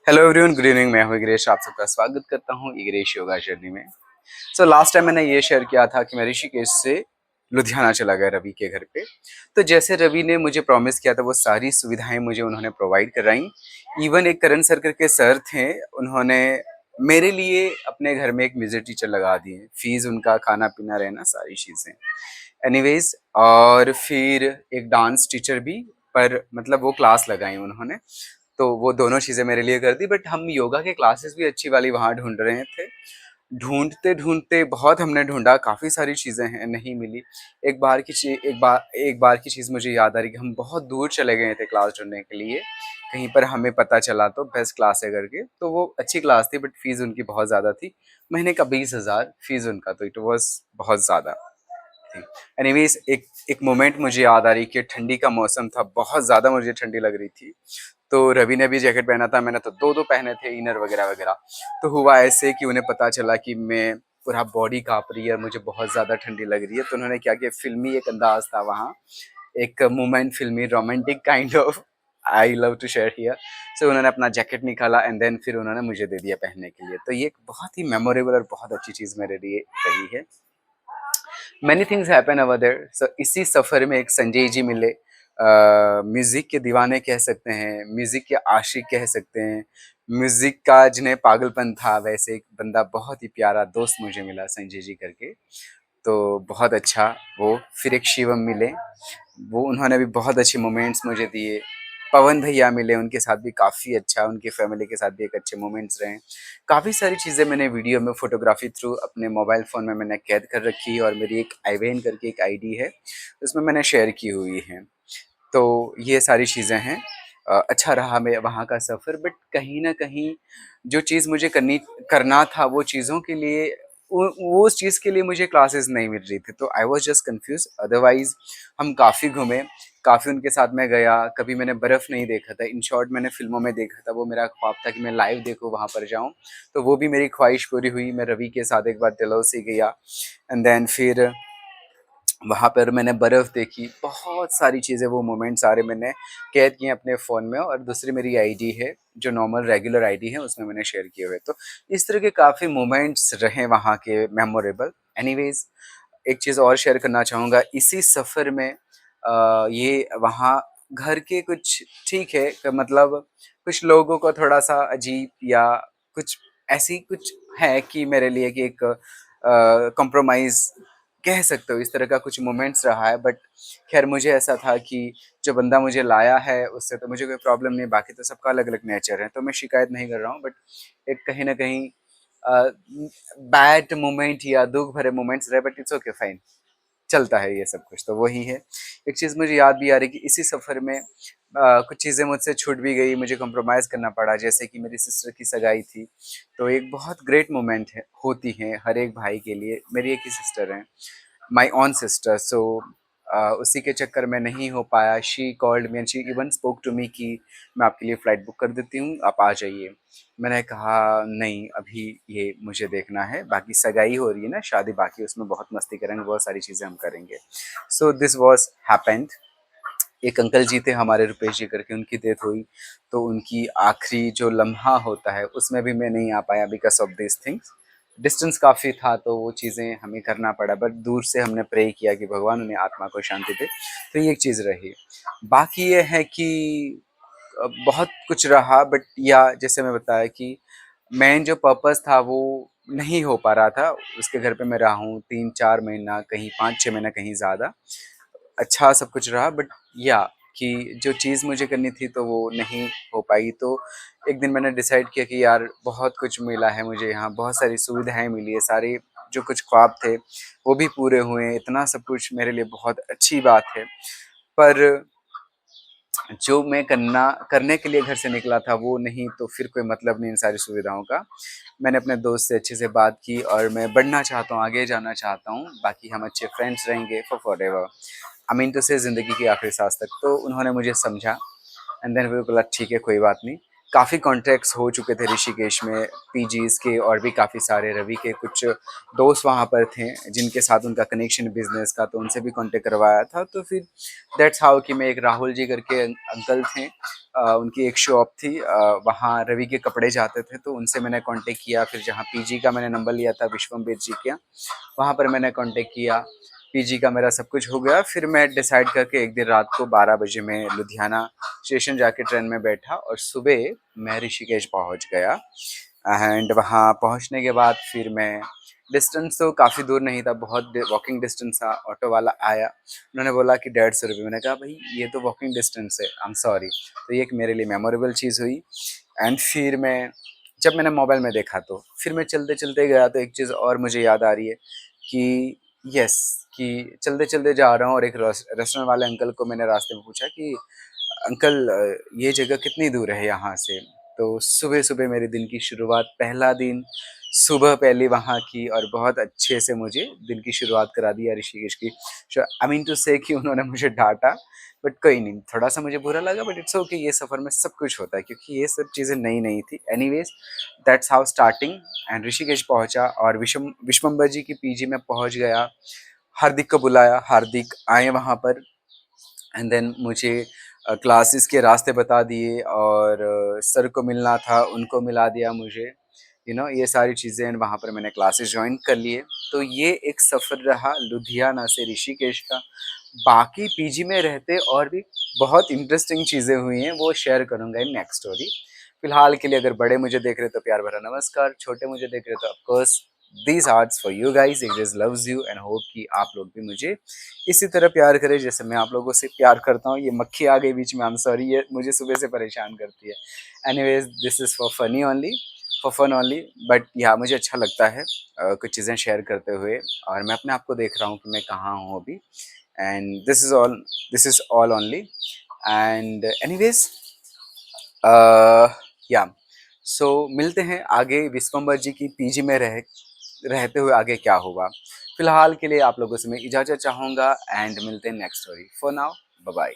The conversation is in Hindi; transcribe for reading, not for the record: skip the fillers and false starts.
Hello everyone, good evening. मैं हूँ इग्रेश, आप सबका स्वागत करता हूँ इग्रेश योगा जर्नी में। लास्ट टाइम मैंने ये शेयर किया था कि मैं ऋषिकेश से लुधियाना चला गया रवि के घर पे। तो जैसे रवि ने मुझे प्रॉमिस किया था वो सारी सुविधाएं मुझे उन्होंने प्रोवाइड कराई। इवन एक करण सर करके सर थे, उन्होंने मेरे लिए अपने घर में एक म्यूजिक टीचर लगा दिए। फीस उनका, खाना पीना, रहना, सारी चीज़ें। एनीवेज, और फिर एक डांस टीचर भी, पर मतलब वो क्लास लगाई उन्होंने। तो वो दोनों चीज़ें मेरे लिए कर दी। बट हम योगा के क्लासेस भी अच्छी वाली वहाँ ढूंढ रहे थे। ढूंढते ढूंढते बहुत हमने ढूंढा, काफ़ी सारी चीज़ें हैं, नहीं मिली। एक बार की चीज़ मुझे याद आ रही कि हम बहुत दूर चले गए थे क्लास ढूंढने के लिए। कहीं पर हमें पता चला तो बेस्ट क्लास है करके, तो वो अच्छी क्लास थी बट फीस उनकी बहुत ज़्यादा थी। महीने का 20,000 फीस उनका, तो इट वॉज बहुत ज़्यादा थी। एनीवेज, एक एक मोमेंट मुझे याद आ रही कि ठंडी का मौसम था, बहुत ज़्यादा मुझे ठंडी लग रही थी। तो रवि ने भी जैकेट पहना था, मैंने तो दो दो पहने थे, इनर वगैरह वगैरह। तो हुआ ऐसे कि उन्हें पता चला कि मैं पूरा बॉडी काँप रही है, मुझे बहुत ज़्यादा ठंडी लग रही है। तो उन्होंने क्या किया, फिल्मी एक अंदाज था वहाँ, एक मोमेंट, फिल्मी romantic kind of, I love to share here. So उन्होंने अपना जैकेट निकाला एंड देन फिर उन्होंने मुझे दे दिया पहनने के लिए। तो ये एक बहुत ही मेमोरेबल और बहुत अच्छी चीज़ मेरे लिए रही है। Many things happen over there. So इसी सफ़र में एक संजय जी मिले, म्यूज़िक के दीवाने कह सकते हैं, म्यूज़िक के आशिक कह सकते हैं, म्यूज़िक का जिन्हें पागलपन था, वैसे एक बंदा, बहुत ही प्यारा दोस्त मुझे मिला संजय जी करके। तो बहुत अच्छा वो। फिर एक शिवम मिले, वो उन्होंने भी बहुत अच्छे मोमेंट्स मुझे दिए। पवन भैया मिले, उनके साथ भी काफ़ी अच्छा, उनकी फैमिली के साथ भी एक अच्छे मोमेंट्स रहे। काफ़ी सारी चीज़ें मैंने वीडियो में, फ़ोटोग्राफी थ्रू अपने मोबाइल फ़ोन में मैंने कैद कर रखी है, और मेरी एक आईवेन करके एक आईडी है, उसमें मैंने शेयर की हुई है। तो ये सारी चीज़ें हैं। अच्छा रहा मैं वहाँ का सफ़र, बट कहीं न कहीं जो चीज़ मुझे करना था, वो चीज़ों के लिए, वो उस चीज़ के लिए मुझे क्लासेस नहीं मिल रही थी, तो I was just confuse. Otherwise हम काफ़ी घूमे, काफ़ी उनके साथ मैं गया। कभी मैंने बर्फ़ नहीं देखा था, इन शॉर्ट मैंने फ़िल्मों में देखा था, वो मेरा ख्वाब था कि मैं लाइव देखूँ, वहाँ पर जाऊँ। तो वो भी मेरी ख्वाहिश पूरी हुई। मैं रवि के साथ एक बार डलहौज़ी गया एंड देन फिर वहाँ पर मैंने बर्फ़ देखी, बहुत सारी चीज़ें, वो मोमेंट सारे मैंने कैद किए अपने फ़ोन में। और दूसरी मेरी आईडी है, जो नॉर्मल रेगुलर आईडी है, उसमें मैंने शेयर किए हुए। तो इस तरह के काफ़ी मोमेंट्स रहे वहाँ के मेमोरेबल। एनीवेज़, एक चीज़ और शेयर करना चाहूँगा इसी सफ़र में। ये वहाँ घर के कुछ ठीक है, मतलब कुछ लोगों को थोड़ा-सा अजीब, या कुछ ऐसी कुछ है कि मेरे लिए कि एक कॉम्प्रोमाइज़ कह सकते हो, इस तरह का कुछ मोमेंट्स रहा है। बट ख़ैर, मुझे ऐसा था कि जो बंदा मुझे लाया है उससे तो मुझे कोई प्रॉब्लम नहीं, बाकी तो सबका अलग-अलग नेचर है, तो मैं शिकायत नहीं कर रहा हूँ। बट एक कहीं न कहीं बैड मोमेंट या दुःख भरे मोमेंट्स रहे, बट इट्स ओके, फाइन, चलता है ये सब कुछ, तो वही है। एक चीज़ मुझे याद भी आ रही कि इसी सफ़र में कुछ चीज़ें मुझसे छूट भी गई, मुझे कॉम्प्रोमाइज़ करना पड़ा, जैसे कि मेरी सिस्टर की सगाई थी। तो एक बहुत ग्रेट मोमेंट है, होती है हर एक भाई के लिए। मेरी एक ही सिस्टर है, माई ओन सिस्टर। सो उसी के चक्कर में नहीं हो पाया। She called me and she even spoke to me कि मैं आपके लिए फ़्लाइट बुक कर देती हूँ, आप आ जाइए। मैंने कहा नहीं, अभी ये मुझे देखना है, बाकी सगाई हो रही है ना, शादी बाकी, उसमें बहुत मस्ती करेंगे, बहुत सारी चीज़ें हम करेंगे। So this was happened. एक अंकल जी थे हमारे, रुपेश जी करके, उनकी डेथ हुई। तो उनकी आखिरी जो लम्हा होता है, उसमें भी मैं नहीं आ पाया because of this things. Distance काफ़ी था, तो वो चीज़ें हमें करना पड़ा, बट दूर से हमने प्रे किया कि भगवान उन्हें आत्मा को शांति दे। तो ये एक चीज़ रही। बाकी ये है कि बहुत कुछ रहा, बट या जैसे मैं बताया कि मेन जो पर्पस था वो नहीं हो पा रहा था। उसके घर पे मैं रहा हूँ 3-4 महीना, कहीं 5-6 महीना, कहीं ज़्यादा। अच्छा सब कुछ रहा, बट या कि जो चीज़ मुझे करनी थी तो वो नहीं हो पाई। तो एक दिन मैंने डिसाइड किया कि यार, बहुत कुछ मिला है मुझे यहाँ, बहुत सारी सुविधाएं मिली है, सारे जो कुछ ख्वाब थे वो भी पूरे हुए हैं, इतना सब कुछ मेरे लिए बहुत अच्छी बात है। पर जो मैं करने के लिए घर से निकला था वो नहीं, तो फिर कोई मतलब नहीं इन सारी सुविधाओं का। मैंने अपने दोस्त से अच्छे से बात की, और मैं बढ़ना चाहता हूँ, आगे जाना चाहता हूँ, बाकी हम अच्छे फ्रेंड्स रहेंगे for forever, I mean to say ज़िंदगी की आखिरी सांस तक। तो उन्होंने मुझे समझा एंड देन वो बोला ठीक है, कोई बात नहीं, काफ़ी कॉन्टैक्ट्स हो चुके थे ऋषिकेश में पीजीज़ के, और भी काफ़ी सारे रवि के कुछ दोस्त वहाँ पर थे जिनके साथ उनका कनेक्शन बिज़नेस का, तो उनसे भी कॉन्टैक्ट करवाया था। तो फिर दैट्स हाउ कि मैं एक राहुल जी करके अंकल थे, उनकी एक शॉप थी, वहाँ रवि के कपड़े जाते थे, तो उनसे मैंने कॉन्टैक्ट किया। फिर जहाँ पीजी का मैंने नंबर लिया था विश्वम्भर जी का, वहाँ पर मैंने कॉन्टैक्ट किया। पीजी का मेरा सब कुछ हो गया। फिर मैं डिसाइड करके एक दिन रात को 12 बजे मैं लुधियाना स्टेशन जाके ट्रेन में बैठा और सुबह मैं ऋषिकेश पहुंच गया। एंड वहाँ पहुँचने के बाद फिर मैं, डिस्टेंस तो काफ़ी दूर नहीं था, बहुत वॉकिंग डिस्टेंस था। ऑटो वाला आया, उन्होंने बोला कि 150 रुपये। मैंने कहा भाई ये तो वॉकिंग डिस्टेंस है, आई एम सॉरी। तो ये एक मेरे लिए मेमोरेबल चीज़ हुई। एंड फिर मैं, जब मैंने मोबाइल में देखा तो फिर मैं चलते चलते गया, तो एक चीज़ और मुझे याद आ रही है कि यस, कि चलते चलते जा रहा हूँ और एक रेस्टोरेंट वाले अंकल को मैंने रास्ते में पूछा कि अंकल ये जगह कितनी दूर है यहाँ से। तो सुबह सुबह मेरे दिन की शुरुआत, पहला दिन सुबह पहली वहाँ की, और बहुत अच्छे से मुझे दिन की शुरुआत करा दिया ऋषिकेश की। आई मीन टू से कि उन्होंने मुझे डांटा, बट कोई नहीं, थोड़ा सा मुझे बुरा लगा, बट इट्स ओके। ये सफ़र में सब कुछ होता है क्योंकि ये सब चीज़ें नई नई थी। Anyways, that's how starting. And Rishikesh पहुँचा और विश्वम्बर जी की पीजी में पहुँच गया। हार्दिक को बुलाया, हार्दिक आए वहाँ पर। एंड देन मुझे क्लासेस के रास्ते बता दिए, और सर को मिलना था उनको मिला दिया मुझे, ये सारी चीज़ें। वहाँ पर मैंने क्लासेस ज्वाइन कर लिए। तो ये एक सफ़र रहा लुधियाना से ऋषिकेश का। बाकी पीजी में रहते और भी बहुत इंटरेस्टिंग चीज़ें हुई हैं, वो शेयर करूँगा इन नेक्स्ट स्टोरी। फिलहाल के लिए अगर बड़े मुझे देख रहे तो प्यार भरा नमस्कार, छोटे मुझे देख रहे तो of course these arts for you guys, it is loves you, and hope कि आप लोग भी मुझे इसी तरह प्यार करें जैसे मैं आप लोगों से प्यार करता हूँ। ये मक्खी आ गई बीच में, आई एम सॉरी, ये मुझे सुबह से परेशान करती है। Anyways, this is for funny only, for fun only, but yeah मुझे अच्छा लगता है कुछ चीज़ें शेयर करते हुए। और मैं अपने आप को देख रहा हूँ कि मैं कहाँ हूँ अभी। And this is all only. And anyways, या सो मिलते हैं आगे विश्वम्बर जी की पीजी में रहते हुए आगे क्या हुआ। फिलहाल के लिए आप लोगों से मैं इजाज़त चाहूँगा, एंड मिलते हैं next story. For now, bye bye.